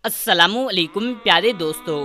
अस्सलामु अलैकुम प्यारे दोस्तों।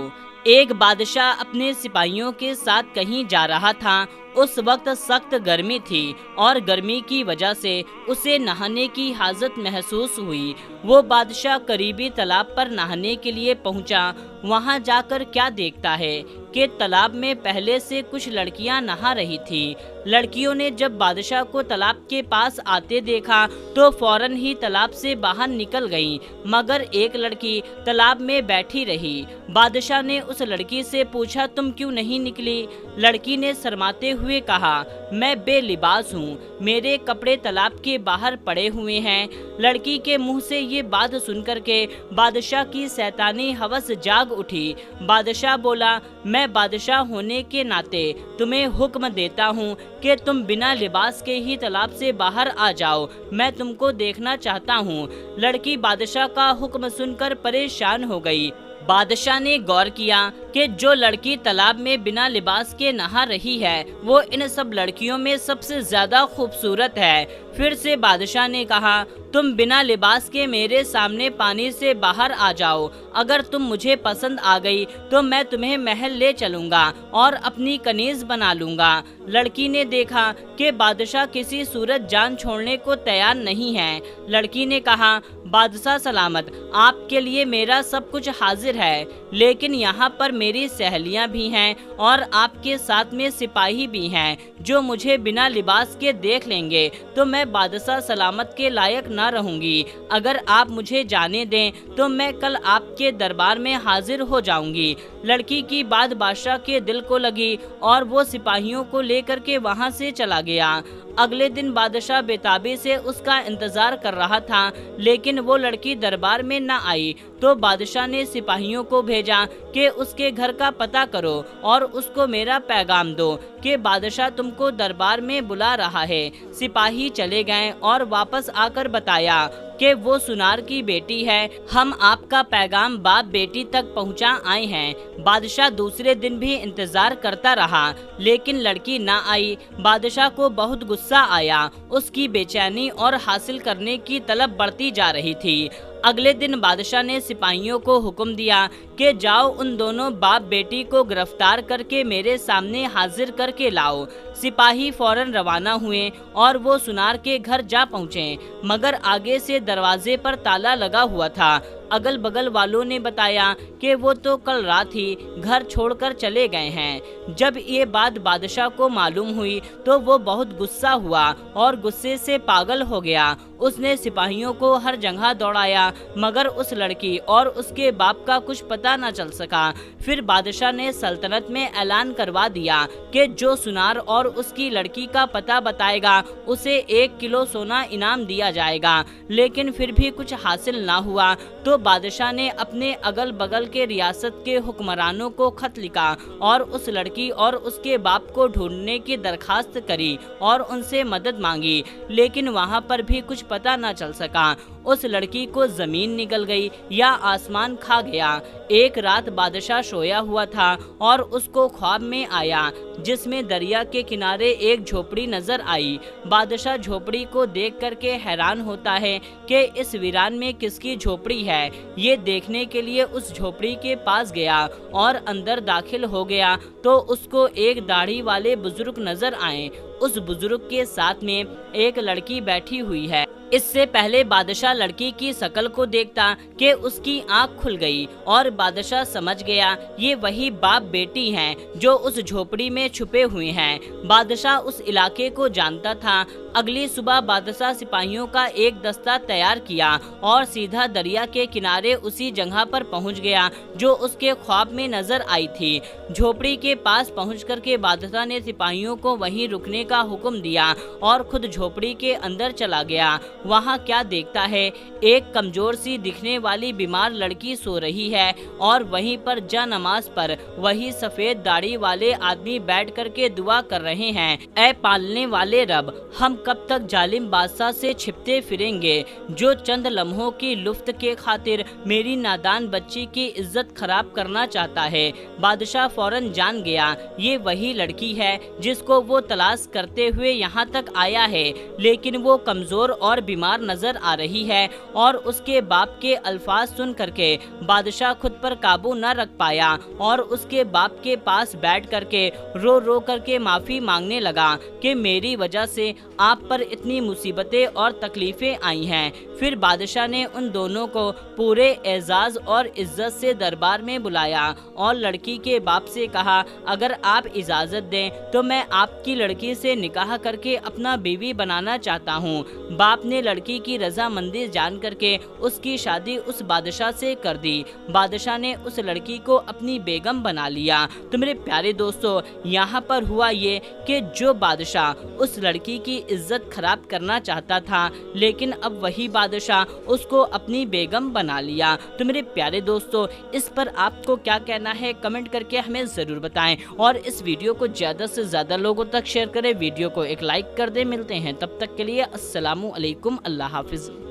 एक बादशाह अपने सिपाहियों के साथ कहीं जा रहा था। उस वक्त सख्त गर्मी थी और गर्मी की वजह से उसे नहाने की हाजत महसूस हुई। वो बादशाह करीबी तालाब पर नहाने के लिए पहुंचा। वहां जाकर क्या देखता है कि तालाब में पहले से कुछ लड़कियां नहा रही थी। लड़कियों ने जब बादशाह को तालाब के पास आते देखा तो फौरन ही तालाब से बाहर निकल गईं, मगर एक लड़की तालाब में बैठी रही। बादशाह ने उस लड़की से पूछा, तुम क्यों नहीं निकली? लड़की ने शर्माते हुए कहा, मैं बेलिबास हूँ, मेरे कपड़े तालाब के बाहर पड़े हुए हैं। लड़की के मुंह से ये बात सुनकर के बादशाह की शैतानी हवस जाग उठी। बादशाह बोला, मैं बादशाह होने के नाते तुम्हें हुक्म देता हूँ कि तुम बिना लिबास के ही तालाब से बाहर आ जाओ, मैं तुमको देखना चाहता हूँ। लड़की बादशाह का हुक्म सुनकर परेशान हो गई। बादशाह ने गौर किया कि जो लड़की तालाब में बिना लिबास के नहा रही है वो इन सब लड़कियों में सबसे ज्यादा खूबसूरत है। फिर से बादशाह ने कहा, तुम बिना लिबास के मेरे सामने पानी से बाहर आ जाओ। अगर तुम मुझे पसंद आ गई तो मैं तुम्हें महल ले चलूंगा और अपनी कनीज बना लूंगा। लड़की ने देखा कि बादशाह किसी सूरत जान छोड़ने को तैयार नहीं है। लड़की ने कहा, बादशाह सलामत, आपके लिए मेरा सब कुछ हाजिर है, लेकिन यहाँ पर मेरी सहेलियाँ भी हैं और आपके साथ में सिपाही भी हैं जो मुझे बिना लिबास के देख लेंगे तो मैं बादशाह सलामत के लायक ना रहूंगी। अगर आप मुझे जाने दें तो मैं कल आपके दरबार में हाजिर हो जाऊंगी। लड़की की बात बादशाह के दिल को लगी और वो सिपाहियों को लेकर के वहां से चला गया। अगले दिन बादशाह बेताबी से उसका इंतजार कर रहा था, लेकिन वो लड़की दरबार में न आई। तो बादशाह ने सिपाहियों को भेजा कि उसके घर का पता करो और उसको मेरा पैगाम दो कि बादशाह तुमको दरबार में बुला रहा है। सिपाही चले गए और वापस आकर बताया कि वो सुनार की बेटी है, हम आपका पैगाम बाप बेटी तक पहुंचा आए हैं। बादशाह दूसरे दिन भी इंतजार करता रहा, लेकिन लड़की ना आई। बादशाह को बहुत गुस्सा आया, उसकी बेचैनी और हासिल करने की तलब बढ़ती जा रही थी। अगले दिन बादशाह ने सिपाहियों को हुक्म दिया कि जाओ उन दोनों बाप बेटी को गिरफ्तार करके मेरे सामने हाजिर करके लाओ। सिपाही फौरन रवाना हुए और वो सुनार के घर जा पहुँचे, मगर आगे से दरवाजे पर ताला लगा हुआ था। अगल बगल वालों ने बताया कि वो तो कल रात ही घर छोड़कर चले गए हैं। जब ये बात बादशाह को मालूम हुई तो वो बहुत गुस्सा हुआ और गुस्से से पागल हो गया। उसने सिपाहियों को हर जगह दौड़ाया, मगर उस लड़की और उसके बाप का कुछ पता न चल सका। फिर बादशाह ने सल्तनत में ऐलान करवा दिया कि जो सुनार और उसकी लड़की का पता बताएगा उसे 1 किलो सोना इनाम दिया जाएगा। लेकिन फिर भी कुछ हासिल ना हुआ तो बादशाह ने अपने अगल बगल के रियासत के हुक्मरानों को खत लिखा और उस लड़की और उसके बाप को ढूंढने की दरखास्त करी और उनसे मदद मांगी, लेकिन वहां पर भी कुछ पता न चल सका। उस लड़की को जमीन निगल गई या आसमान खा गया। एक रात बादशाह सोया हुआ था और उसको ख्वाब में आया जिसमें दरिया के किनारे एक झोपड़ी नजर आई। बादशाह झोपड़ी को देख करके हैरान होता है कि इस वीरान में किसकी झोपड़ी है। ये देखने के लिए उस झोपड़ी के पास गया और अंदर दाखिल हो गया तो उसको एक दाढ़ी वाले बुजुर्ग नजर आए। उस बुजुर्ग के साथ में एक लड़की बैठी हुई है। इससे पहले बादशाह लड़की की शक्ल को देखता कि उसकी आंख खुल गई और बादशाह समझ गया ये वही बाप बेटी हैं जो उस झोपड़ी में छुपे हुए हैं। बादशाह उस इलाके को जानता था। अगली सुबह बादशाह सिपाहियों का एक दस्ता तैयार किया और सीधा दरिया के किनारे उसी जगह पर पहुंच गया जो उसके ख्वाब में नजर आई थी। झोपड़ी के पास पहुंच करके बादशाह ने सिपाहियों को वहीं रुकने का हुक्म दिया और खुद झोपड़ी के अंदर चला गया। वहां क्या देखता है, एक कमजोर सी दिखने वाली बीमार लड़की सो रही है और वहीं पर जा नमाज पर वही सफेद दाढ़ी वाले आदमी बैठ करके दुआ कर रहे हैं, ऐ पालने वाले रब, हम कब तक जालिम बादशाह से छिपते फिरेंगे जो चंद लम्हों की लुफ्त के खातिर मेरी नादान बच्ची की इज्जत खराब करना चाहता है। बादशाह फौरन जान गया ये वही लड़की है जिसको वो तलाश करते हुए यहाँ तक आया है, लेकिन वो कमजोर और बीमार नजर आ रही है और उसके बाप के अल्फाज सुन करके बादशाह खुद पर काबू न रख पाया और उसके बाप के पास बैठ करके रो रो करके माफ़ी मांगने लगा कि मेरी वजह से आप पर इतनी मुसीबतें और तकलीफ़ें आई हैं। फिर बादशाह ने उन दोनों को पूरे एजाज़ और इज़्ज़त से दरबार में बुलाया और लड़की के बाप से कहा, अगर आप इजाज़त दें तो मैं आपकी लड़की से निकाह करके अपना बीवी बनाना चाहता हूँ। बाप ने लड़की की रजामंदी जान करके उसकी शादी उस बादशाह से कर दी। बादशाह ने उस लड़की को अपनी बेगम बना लिया। तो मेरे प्यारे दोस्तों, यहाँ पर हुआ ये कि जो बादशाह उस लड़की की इज्जत खराब करना चाहता था, लेकिन अब वही बादशाह उसको अपनी बेगम बना लिया। तो मेरे प्यारे दोस्तों, इस पर आपको क्या कहना है कमेंट करके हमें ज़रूर बताएं और इस वीडियो को ज़्यादा से ज़्यादा लोगों तक शेयर करें। वीडियो को एक लाइक कर दें। मिलते हैं तब तक के लिए अस्सलामु अलैकुम, अल्लाह हाफिज़।